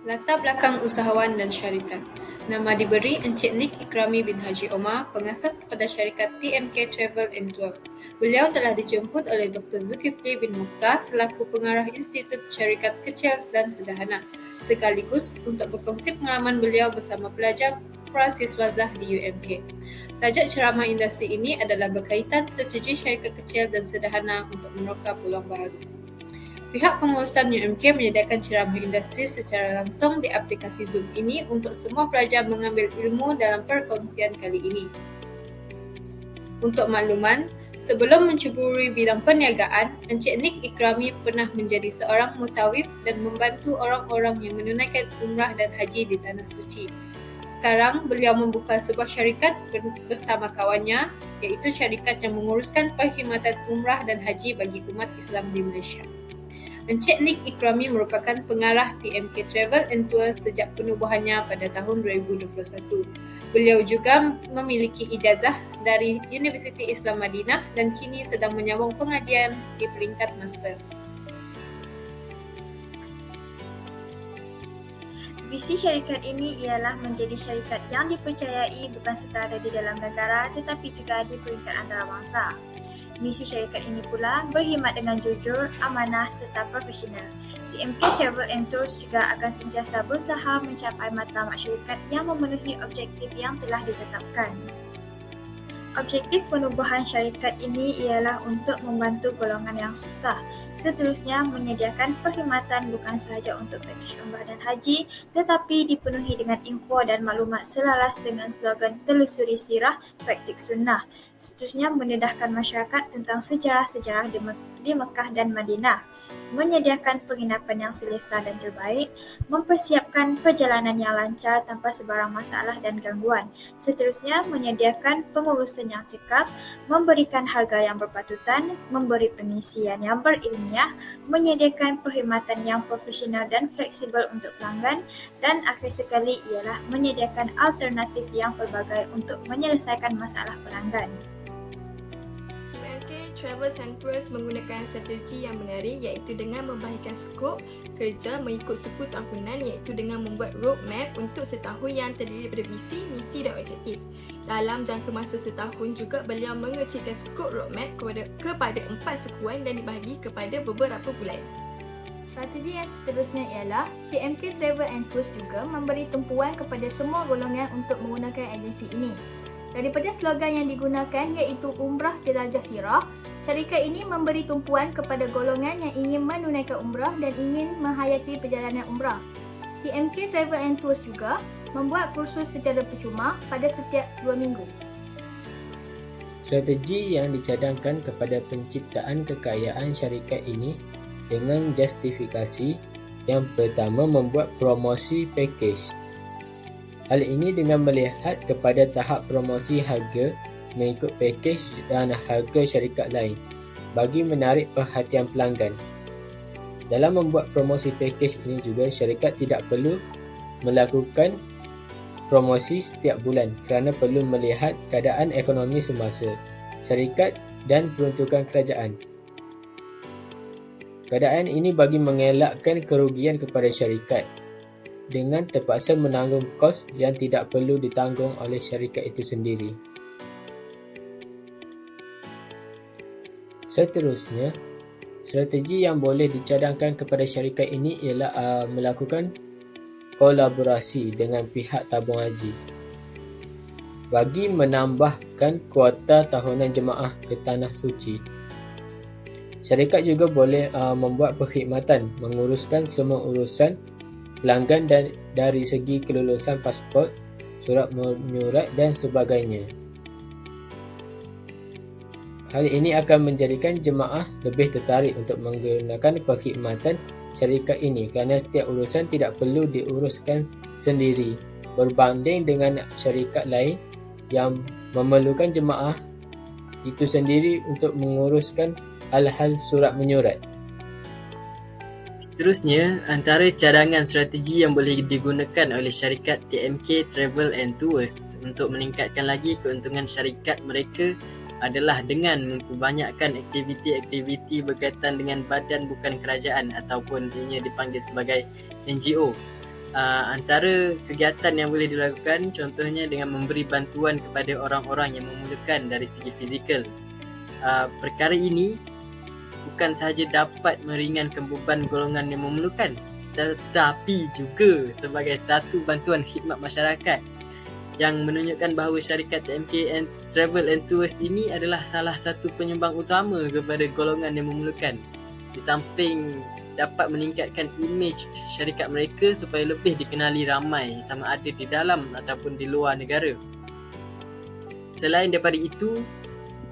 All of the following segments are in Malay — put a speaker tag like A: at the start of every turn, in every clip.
A: Latar belakang usahawan dan syarikat. Nama diberi Encik Nik Ikrami bin Haji Omar, pengasas kepada syarikat TMK Travel and Tour. Beliau telah dijemput oleh Dr. Zulkifli bin Mukhtar selaku pengarah Institut Syarikat Kecil dan Sederhana, sekaligus untuk berkongsi pengalaman beliau bersama pelajar prasiswazah di UMK. Tajuk ceramah industri ini adalah berkaitan strategi syarikat kecil dan sederhana untuk meroka peluang baru. Pihak pengurusan UMK menyediakan ceramah industri secara langsung di aplikasi Zoom ini untuk semua pelajar mengambil ilmu dalam perkongsian kali ini. Untuk makluman, sebelum menceburi bidang perniagaan, Encik Nik Ikrami pernah menjadi seorang mutawif dan membantu orang-orang yang menunaikan umrah dan haji di Tanah Suci. Sekarang, beliau membuka sebuah syarikat bersama kawannya, iaitu syarikat yang menguruskan perkhidmatan umrah dan haji bagi umat Islam di Malaysia. Encik Nik Ikrami merupakan pengarah TMK Travel and Tour sejak penubuhannya pada tahun 2021. Beliau juga memiliki ijazah dari Universiti Islam Madinah dan kini sedang menyambung pengajian di peringkat master.
B: Visi syarikat ini ialah menjadi syarikat yang dipercayai bukan sekadar di dalam negara tetapi juga di peringkat antarabangsa. Misi syarikat ini pula berkhidmat dengan jujur, amanah serta profesional. TMK Travel and Tours juga akan sentiasa berusaha mencapai matlamat syarikat yang memenuhi objektif yang telah ditetapkan. Objektif penubuhan syarikat ini ialah untuk membantu golongan yang susah. Seterusnya, menyediakan perkhidmatan bukan sahaja untuk pakej umrah dan haji, tetapi dipenuhi dengan info dan maklumat selaras dengan slogan telusuri sirah, praktik sunnah. Seterusnya, mendedahkan masyarakat tentang sejarah-sejarah di Mekah dan Madinah, menyediakan penginapan yang selesa dan terbaik, mempersiapkan perjalanan yang lancar tanpa sebarang masalah dan gangguan. Seterusnya, menyediakan pengurusan yang cekap, memberikan harga yang berpatutan, memberi pengisian yang berilmiah, menyediakan perkhidmatan yang profesional dan fleksibel untuk pelanggan, dan akhir sekali ialah menyediakan alternatif yang pelbagai untuk menyelesaikan masalah pelanggan.
C: Travel and Tours menggunakan strategi yang menarik iaitu dengan membahagikan skop kerja mengikut suku tahunan iaitu dengan membuat roadmap untuk setahun yang terdiri daripada visi, misi dan objektif. Dalam jangka masa setahun juga beliau mengecilkan skop roadmap kepada 4 sukuan dan dibahagi kepada beberapa bulan.
D: Strategi yang seterusnya ialah TMK Travel and Tours juga memberi tumpuan kepada semua golongan untuk menggunakan agensi ini. Daripada slogan yang digunakan iaitu Umrah Jelajah Sirah, syarikat ini memberi tumpuan kepada golongan yang ingin menunaikan umrah dan ingin menghayati perjalanan umrah. TMK Travel and Tours juga membuat kursus secara percuma pada setiap 2 minggu.
E: Strategi yang dicadangkan kepada penciptaan kekayaan syarikat ini dengan justifikasi yang pertama membuat promosi pakej. Hal ini dengan melihat kepada tahap promosi harga mengikut pakej dan harga syarikat lain bagi menarik perhatian pelanggan. Dalam membuat promosi pakej ini juga syarikat tidak perlu melakukan promosi setiap bulan kerana perlu melihat keadaan ekonomi semasa syarikat dan peruntukan kerajaan. Keadaan ini bagi mengelakkan kerugian kepada syarikat dengan terpaksa menanggung kos yang tidak perlu ditanggung oleh syarikat itu sendiri. Seterusnya, strategi yang boleh dicadangkan kepada syarikat ini ialah melakukan kolaborasi dengan pihak tabung haji bagi menambahkan kuota tahunan jemaah ke Tanah Suci. Syarikat juga boleh membuat perkhidmatan menguruskan semua urusan pelanggan dan dari segi kelulusan pasport, surat menyurat dan sebagainya. Hal ini akan menjadikan jemaah lebih tertarik untuk menggunakan perkhidmatan syarikat ini kerana setiap urusan tidak perlu diuruskan sendiri berbanding dengan syarikat lain yang memerlukan jemaah itu sendiri untuk menguruskan hal-hal surat menyurat. Seterusnya, antara cadangan strategi yang boleh digunakan oleh syarikat TMK Travel and Tours untuk meningkatkan lagi keuntungan syarikat mereka adalah dengan memperbanyakkan aktiviti-aktiviti berkaitan dengan badan bukan kerajaan ataupun ianya dipanggil sebagai NGO
F: Antara kegiatan yang boleh dilakukan contohnya dengan memberi bantuan kepada orang-orang yang memerlukan dari segi fizikal. Perkara ini bukan sahaja dapat meringankan beban golongan yang memerlukan, tetapi juga sebagai satu bantuan khidmat masyarakat yang menunjukkan bahawa syarikat TMK Travel and Tours ini adalah salah satu penyumbang utama kepada golongan yang memerlukan. Di samping dapat meningkatkan imej syarikat mereka supaya lebih dikenali ramai sama ada di dalam ataupun di luar negara. Selain daripada itu,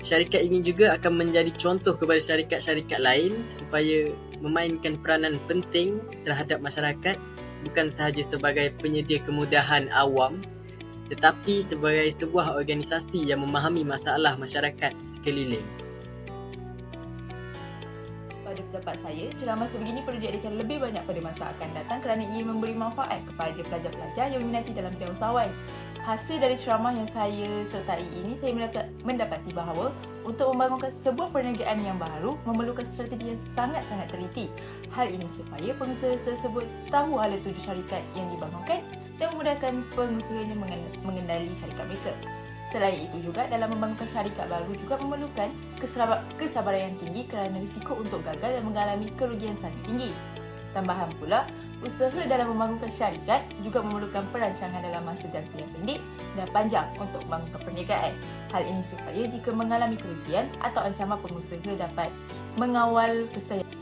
F: syarikat ini juga akan menjadi contoh kepada syarikat-syarikat lain supaya memainkan peranan penting terhadap masyarakat, bukan sahaja sebagai penyedia kemudahan awam tetapi sebagai sebuah organisasi yang memahami masalah masyarakat sekeliling.
G: Pada pendapat saya, ceramah sebegini perlu diadakan lebih banyak pada masa akan datang kerana ia memberi manfaat kepada pelajar-pelajar yang minati dalam bidang usahawan. Hasil dari ceramah yang saya sertai ini, saya mendapati bahawa untuk membangunkan sebuah perniagaan yang baru memerlukan strategi yang sangat-sangat teliti. Hal ini supaya pengusaha tersebut tahu hala tuju syarikat yang dibangunkan dan memudahkan pengusahanya mengendali syarikat mereka. Selain itu juga, dalam membangunkan syarikat baru juga memerlukan kesabaran yang tinggi kerana risiko untuk gagal dan mengalami kerugian sangat tinggi. Tambahan pula, usaha dalam membangunkan syarikat juga memerlukan perancangan dalam masa jangka yang pendek dan panjang untuk membangunkan perniagaan. Hal ini supaya jika mengalami kerugian atau ancaman, pengusaha dapat mengawal kesalahan